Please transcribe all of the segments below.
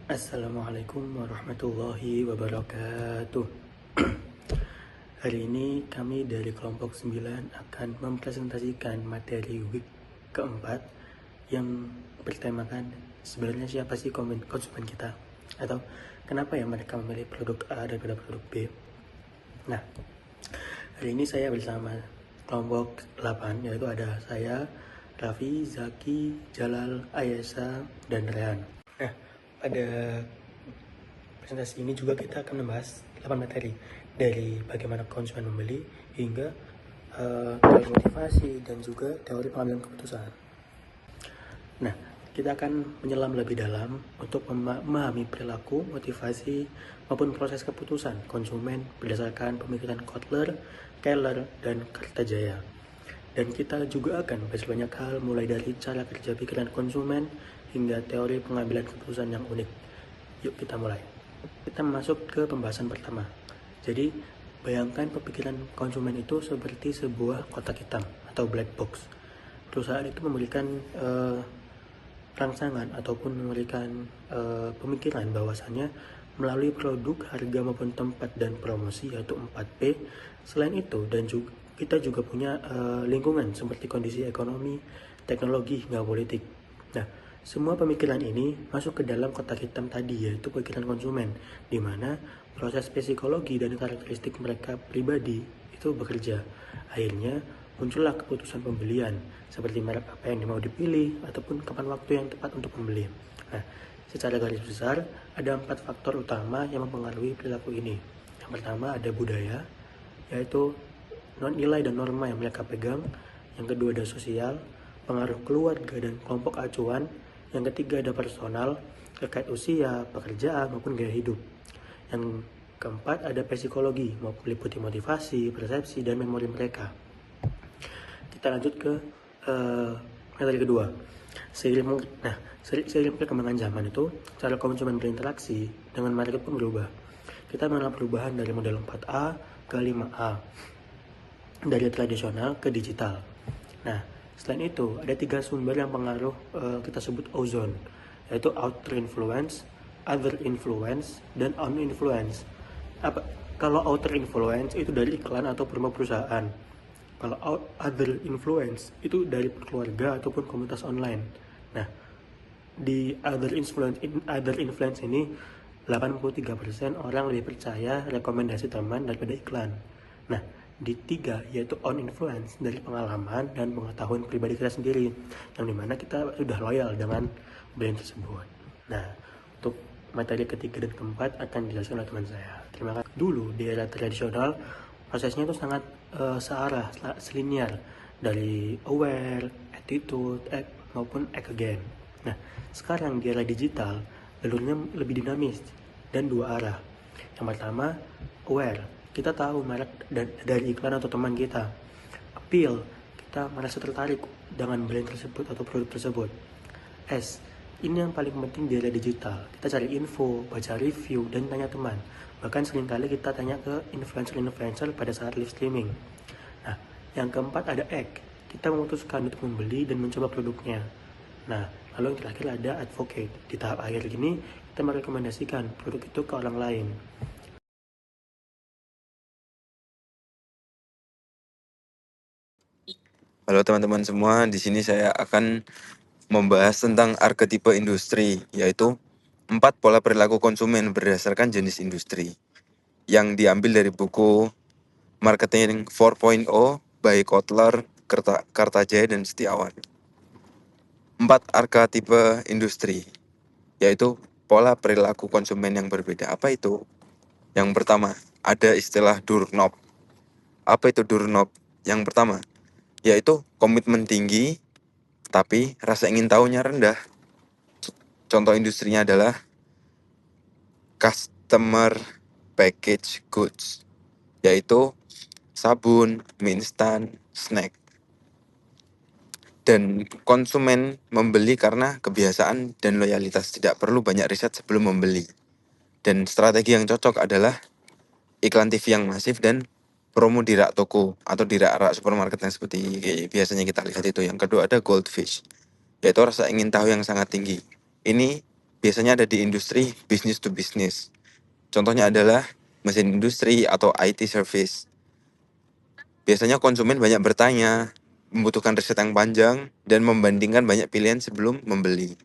Assalamualaikum warahmatullahi wabarakatuh. Hari ini kami dari kelompok 9 akan mempresentasikan materi week keempat yang bertemakan sebenarnya siapa sih konsumen kita, atau kenapa ya mereka memilih produk A daripada produk B. Nah, hari ini saya bersama kelompok 8, yaitu ada saya, Raffi, Zaki, Jalal, Ayesa, dan Rehan. Nah, pada presentasi ini juga kita akan membahas 8 materi, dari bagaimana konsumen membeli hingga teori motivasi dan juga teori pengambilan keputusan. Nah, kita akan menyelam lebih dalam untuk memahami perilaku, motivasi, maupun proses keputusan konsumen berdasarkan pemikiran Kotler, Keller, dan Kartajaya. Dan kita juga akan membahas banyak hal, mulai dari cara kerja pikiran konsumen hingga teori pengambilan keputusan yang unik. Yuk kita mulai. Kita masuk ke pembahasan pertama. Jadi, bayangkan pemikiran konsumen itu seperti sebuah kotak hitam atau black box. Perusahaan itu memberikan rangsangan ataupun memberikan pemikiran bahwasannya melalui produk, harga maupun tempat dan promosi, yaitu 4P. Selain itu, dan juga kita juga punya lingkungan seperti kondisi ekonomi, teknologi, hingga politik. Nah, semua pemikiran ini masuk ke dalam kotak hitam tadi, yaitu pemikiran konsumen, di mana proses psikologi dan karakteristik mereka pribadi itu bekerja. Akhirnya muncullah keputusan pembelian, seperti merek apa yang mau dipilih ataupun kapan waktu yang tepat untuk membeli. Nah, secara garis besar ada 4 faktor utama yang mempengaruhi perilaku ini. Yang pertama ada budaya, yaitu nilai dan norma yang mereka pegang. Yang kedua ada sosial, pengaruh keluarga dan kelompok acuan. Yang ketiga ada personal, terkait usia, pekerjaan, maupun gaya hidup. Yang keempat ada psikologi, meliputi motivasi, persepsi, dan memori mereka. Kita lanjut ke materi kedua. Seiring perkembangan zaman itu, cara konsumen berinteraksi dengan market pun berubah. Kita mengenal perubahan dari model 4A ke 5A, dari tradisional ke digital. Nah, selain itu, ada 3 sumber yang pengaruh kita sebut ozone, yaitu outer influence, other influence, dan on influence. Kalau outer influence itu dari iklan atau promo perusahaan. Kalau other influence itu dari keluarga ataupun komunitas online. Nah, di other influence ini 83% orang lebih percaya rekomendasi teman daripada iklan. Nah, di 3 yaitu on influence, dari pengalaman dan pengetahuan pribadi kita sendiri, yang dimana kita sudah loyal dengan brand tersebut. Nah, untuk materi ketiga dan keempat akan dijelaskan oleh teman saya. Terima kasih. Dulu di era tradisional prosesnya itu sangat searah, selinier, dari aware, attitude, act, maupun act again. Nah, sekarang di era digital jalurnya lebih dinamis dan 2 arah. Yang pertama, aware, kita tahu merek dari iklan atau teman kita. Appeal, kita merasa tertarik dengan brand tersebut atau produk tersebut. S, ini yang paling penting di era digital. Kita cari info, baca review, dan tanya teman. Bahkan seringkali kita tanya ke influencer-influencer pada saat live streaming. Nah, yang keempat ada act. Kita memutuskan untuk membeli dan mencoba produknya. Nah, lalu yang terakhir ada advocate. Di tahap akhir ini, kita merekomendasikan produk itu ke orang lain. Halo teman-teman semua, di sini saya akan membahas tentang arketipe industri, yaitu 4 pola perilaku konsumen berdasarkan jenis industri, yang diambil dari buku Marketing 4.0 by Kotler, Kartajaya, dan Setiawan. 4 arketipe industri, yaitu pola perilaku konsumen yang berbeda. Apa itu? Yang pertama, ada istilah doorknob. Apa itu doorknob? Yang pertama, yaitu komitmen tinggi, tapi rasa ingin tahunya rendah. Contoh industrinya adalah customer package goods, yaitu sabun, mie instan, snack. Dan konsumen membeli karena kebiasaan dan loyalitas, tidak perlu banyak riset sebelum membeli. Dan strategi yang cocok adalah iklan TV yang masif dan promo di rak toko atau di rak supermarket yang seperti biasanya kita lihat itu. Yang kedua ada goldfish, yaitu rasa ingin tahu yang sangat tinggi. Ini biasanya ada di industri business to business. Contohnya adalah mesin industri atau IT service. Biasanya konsumen banyak bertanya, membutuhkan riset yang panjang, dan membandingkan banyak pilihan sebelum membeli.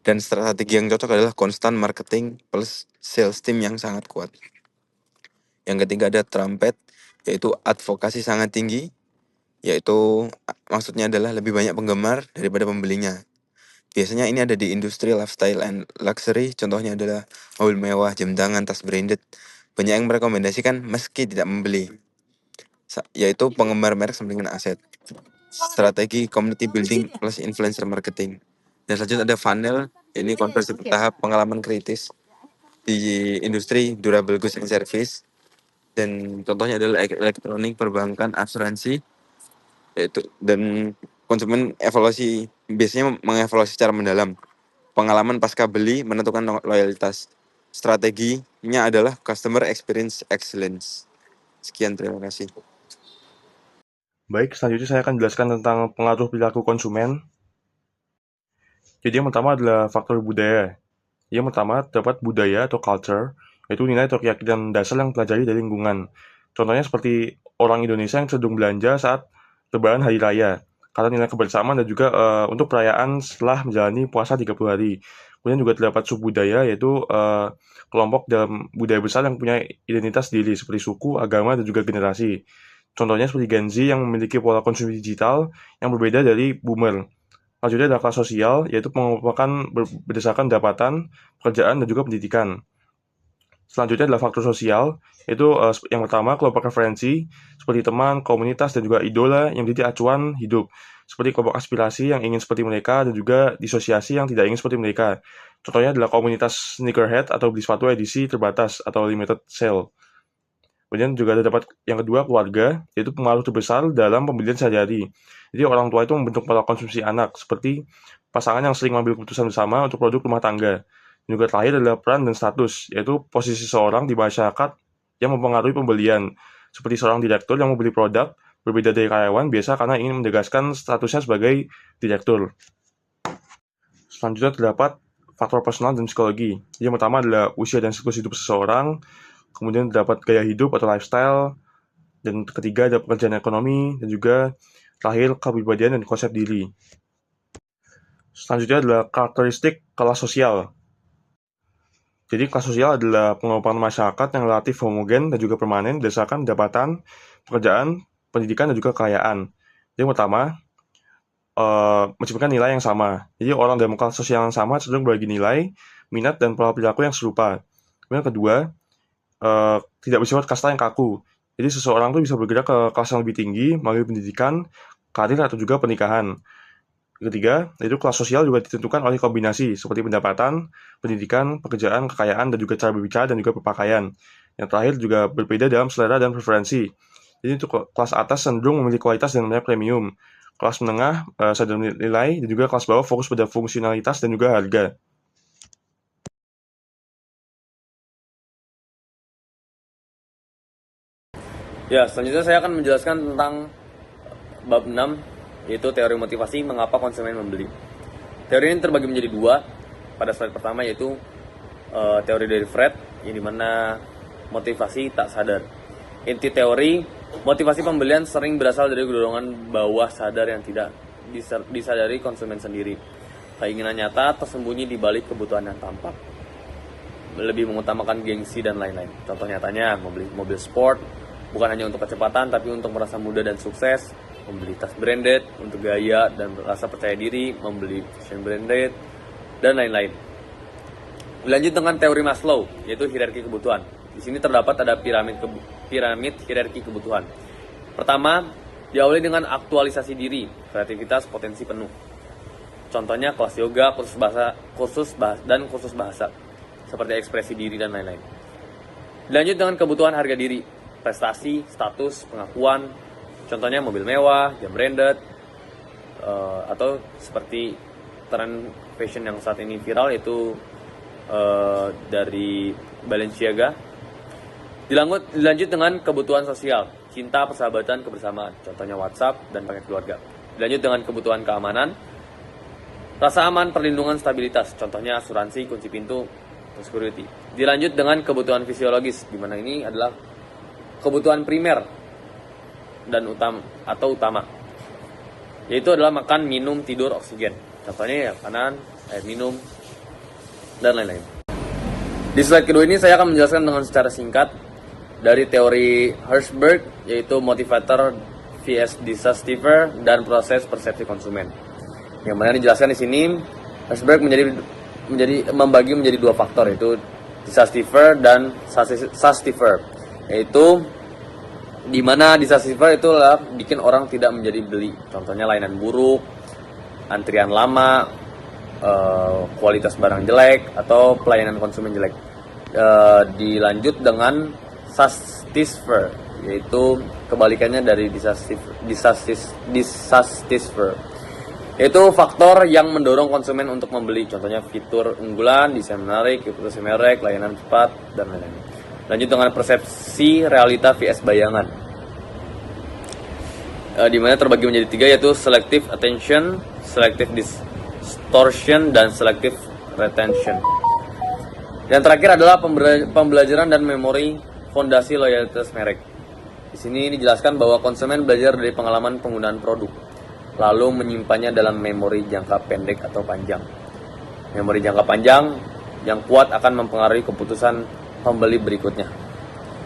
Dan strategi yang cocok adalah constant marketing plus sales team yang sangat kuat. Yang ketiga ada trumpet, yaitu advokasi sangat tinggi, yaitu maksudnya adalah lebih banyak penggemar daripada pembelinya. Biasanya ini ada di industri lifestyle and luxury, contohnya adalah mobil mewah, jam tangan, tas branded. Banyak yang merekomendasikan meski tidak membeli, yaitu penggemar merek sampingan aset. Strategi community building plus influencer marketing. Dan selanjutnya ada funnel, ini konversi bertahap pengalaman kritis di industri durable goods and service. Dan contohnya adalah elektronik, perbankan, asuransi, yaitu dan konsumen evaluasi biasanya mengevaluasi secara mendalam. Pengalaman pasca beli menentukan loyalitas. Strateginya adalah customer experience excellence. Sekian, terima kasih. Baik, selanjutnya saya akan jelaskan tentang pengaruh perilaku konsumen. Jadi yang pertama adalah faktor budaya. Yang pertama terdapat budaya atau culture, yaitu nilai atau keyakinan dasar yang pelajari dari lingkungan. Contohnya seperti orang Indonesia yang cenderung belanja saat Lebaran hari raya, karena nilai kebersamaan dan juga untuk perayaan setelah menjalani puasa 30 hari. Kemudian juga terdapat subbudaya, yaitu kelompok dalam budaya besar yang punya identitas diri seperti suku, agama, dan juga generasi. Contohnya seperti Gen Z yang memiliki pola konsumsi digital yang berbeda dari boomer. Selanjutnya adalah kelas sosial, yaitu pengelompokan berdasarkan pendapatan, pekerjaan, dan juga pendidikan. Selanjutnya adalah faktor sosial, yaitu yang pertama kelompok referensi, seperti teman, komunitas, dan juga idola yang menjadi acuan hidup, seperti kelompok aspirasi yang ingin seperti mereka, dan juga disosiasi yang tidak ingin seperti mereka. Contohnya adalah komunitas sneakerhead atau beli sepatu edisi terbatas atau limited sale. Kemudian juga terdapat yang kedua, keluarga, yaitu pengaruh terbesar dalam pembelian sehari-hari. Jadi orang tua itu membentuk pola konsumsi anak, seperti pasangan yang sering mengambil keputusan bersama untuk produk rumah tangga. Dan juga terakhir adalah peran dan status, yaitu posisi seorang di masyarakat yang mempengaruhi pembelian. Seperti seorang direktur yang membeli produk, berbeda dari karyawan, biasa karena ingin menegaskan statusnya sebagai direktur. Selanjutnya terdapat faktor personal dan psikologi. Yang pertama adalah usia dan siklus hidup seseorang, kemudian terdapat gaya hidup atau lifestyle, dan ketiga ada pekerjaan ekonomi, dan juga terakhir kepribadian dan konsep diri. Selanjutnya adalah karakteristik kelas sosial. Jadi kelas sosial adalah pengelompokan masyarakat yang relatif homogen dan juga permanen berdasarkan pendapatan, pekerjaan, pendidikan, dan juga kekayaan. Yang pertama, menciptakan nilai yang sama. Jadi orang dalam kelas sosial yang sama cenderung berbagi nilai, minat, dan pola perilaku yang serupa. Kemudian kedua, tidak bersifat kasta yang kaku. Jadi seseorang itu bisa bergerak ke kelas yang lebih tinggi melalui pendidikan, karir, atau juga pernikahan. Ketiga, yaitu kelas sosial juga ditentukan oleh kombinasi seperti pendapatan, pendidikan, pekerjaan, kekayaan, dan juga cara berbicara dan juga berpakaian. Yang terakhir juga berbeda dalam selera dan preferensi. Jadi untuk kelas atas cenderung memiliki kualitas dan nilai premium. Kelas menengah sadar nilai, dan juga kelas bawah fokus pada fungsionalitas dan juga harga. Ya, selanjutnya saya akan menjelaskan tentang bab 6, yaitu teori motivasi mengapa konsumen membeli. Teori ini terbagi menjadi dua. Pada slide pertama yaitu teori dari Fred, yang dimana motivasi tak sadar. Inti teori, motivasi pembelian sering berasal dari dorongan bawah sadar yang tidak disadari konsumen sendiri. Keinginan nyata tersembunyi di balik kebutuhan yang tampak. Lebih mengutamakan gengsi dan lain-lain. Contoh nyatanya, membeli mobil sport bukan hanya untuk kecepatan, tapi untuk merasa muda dan sukses. Membeli tas branded untuk gaya dan rasa percaya diri, membeli fashion branded, dan lain-lain. Lanjut dengan teori Maslow, yaitu hierarki kebutuhan. Di sini terdapat ada piramid hierarki kebutuhan. Pertama, diawali dengan aktualisasi diri, kreativitas, potensi penuh. Contohnya kelas yoga, kursus bahasa, seperti ekspresi diri dan lain-lain. Lanjut dengan kebutuhan harga diri, prestasi, status, pengakuan. Contohnya mobil mewah, jam branded, atau seperti tren fashion yang saat ini viral, yaitu dari Balenciaga. Dilanjut dengan kebutuhan sosial, cinta, persahabatan, kebersamaan. Contohnya WhatsApp dan paket keluarga. Dilanjut dengan kebutuhan keamanan, Rasa aman, perlindungan, stabilitas. Contohnya asuransi, kunci pintu, security. Dilanjut dengan kebutuhan fisiologis, di mana ini adalah kebutuhan primer dan utama, yaitu adalah makan, minum, tidur, oksigen. Contohnya ya makanan, air minum, dan lain-lain. Di slide kedua ini saya akan menjelaskan dengan secara singkat dari teori Herzberg, yaitu motivator vs decisiver dan proses persepsi konsumen. Yang mana dijelaskan di sini, Herzberg membagi menjadi dua faktor, yaitu decisiver dan sustiver. Yaitu di mana decisiver itu adalah bikin orang tidak menjadi beli. Contohnya layanan buruk, antrian lama, kualitas barang jelek, atau pelayanan konsumen jelek. Dilanjut dengan sustiver, yaitu kebalikannya dari decisiver, yaitu faktor yang mendorong konsumen untuk membeli. Contohnya fitur unggulan, desain menarik, reputasi merek, layanan cepat, dan lain-lain. Lanjut dengan persepsi realita vs bayangan, di mana terbagi menjadi tiga, yaitu selective attention, selective distortion, dan selective retention. Dan terakhir adalah pembelajaran dan memori fondasi loyalitas merek. Di sini dijelaskan bahwa konsumen belajar dari pengalaman penggunaan produk, lalu menyimpannya dalam memori jangka pendek atau panjang. Memori jangka panjang yang kuat akan mempengaruhi keputusan pembeli berikutnya.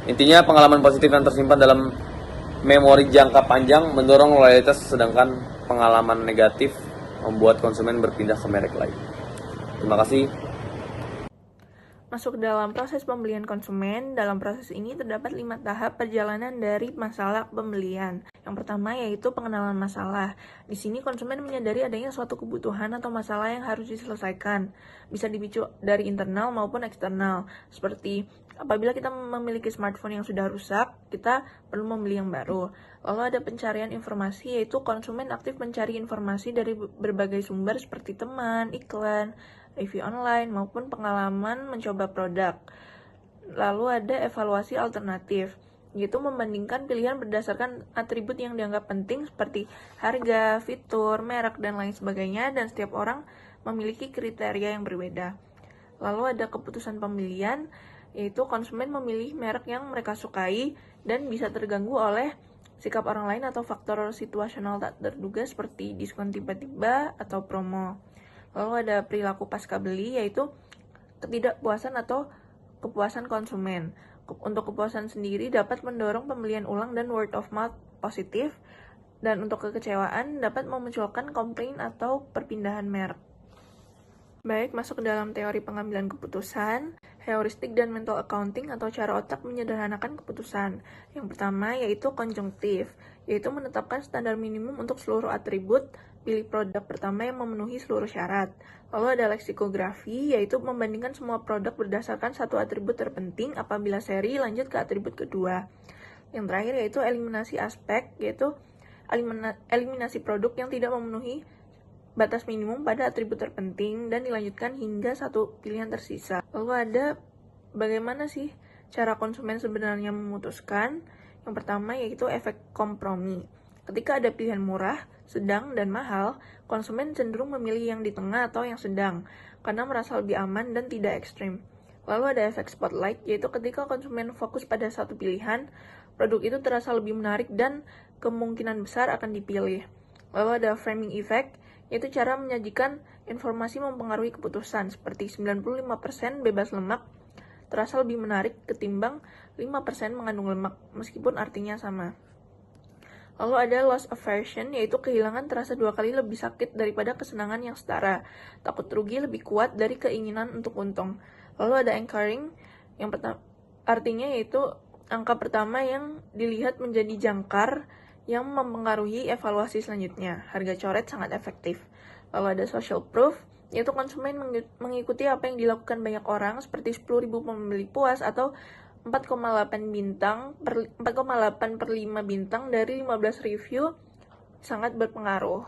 Intinya, pengalaman positif yang tersimpan dalam memori jangka panjang mendorong loyalitas, sedangkan pengalaman negatif membuat konsumen berpindah ke merek lain. Terima kasih. Masuk dalam proses pembelian konsumen. Dalam proses ini terdapat 5 tahap perjalanan dari masalah pembelian. Yang pertama yaitu pengenalan masalah. Di sini konsumen menyadari adanya suatu kebutuhan atau masalah yang harus diselesaikan. Bisa dipicu dari internal maupun eksternal. Seperti apabila kita memiliki smartphone yang sudah rusak, kita perlu membeli yang baru. Lalu ada pencarian informasi, yaitu konsumen aktif mencari informasi dari berbagai sumber seperti teman, iklan, review online, maupun pengalaman mencoba produk. Lalu ada evaluasi alternatif, yaitu membandingkan pilihan berdasarkan atribut yang dianggap penting seperti harga, fitur, merek, dan lain sebagainya, dan setiap orang memiliki kriteria yang berbeda. Lalu ada keputusan pembelian, yaitu konsumen memilih merek yang mereka sukai dan bisa terganggu oleh sikap orang lain atau faktor situasional tak terduga seperti diskon tiba-tiba atau promo. Lalu ada perilaku pasca beli, yaitu ketidakpuasan atau kepuasan konsumen. Untuk kepuasan sendiri dapat mendorong pembelian ulang dan word of mouth positif, dan untuk kekecewaan dapat memunculkan komplain atau perpindahan merek. Baik, masuk ke dalam teori pengambilan keputusan, heuristik dan mental accounting atau cara otak menyederhanakan keputusan. Yang pertama yaitu konjungtif, yaitu menetapkan standar minimum untuk seluruh atribut, pilih produk pertama yang memenuhi seluruh syarat. Lalu ada leksikografi, yaitu membandingkan semua produk berdasarkan satu atribut terpenting apabila seri lanjut ke atribut kedua. Yang terakhir yaitu eliminasi aspek, yaitu eliminasi produk yang tidak memenuhi batas minimum pada atribut terpenting dan dilanjutkan hingga satu pilihan tersisa. Lalu ada bagaimana sih cara konsumen sebenarnya memutuskan? Yang pertama yaitu efek kompromi. Ketika ada pilihan murah, sedang, dan mahal, konsumen cenderung memilih yang di tengah atau yang sedang karena merasa lebih aman dan tidak ekstrim. Lalu ada efek spotlight, yaitu ketika konsumen fokus pada satu pilihan, produk itu terasa lebih menarik dan kemungkinan besar akan dipilih. Lalu ada framing effect, yaitu cara menyajikan informasi mempengaruhi keputusan, seperti 95% bebas lemak terasa lebih menarik ketimbang 5% mengandung lemak, meskipun artinya sama. Lalu ada loss aversion, yaitu kehilangan terasa 2 kali lebih sakit daripada kesenangan yang setara. Takut rugi lebih kuat dari keinginan untuk untung. Lalu ada anchoring, yang artinya yaitu angka pertama yang dilihat menjadi jangkar yang mempengaruhi evaluasi selanjutnya. Harga coret sangat efektif. Lalu ada social proof, yaitu konsumen mengikuti apa yang dilakukan banyak orang, seperti 10.000 pembeli puas atau 4,8 per 5 bintang dari 15 review sangat berpengaruh.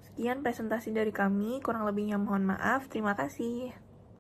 Sekian presentasi dari kami, kurang lebihnya mohon maaf. Terima kasih.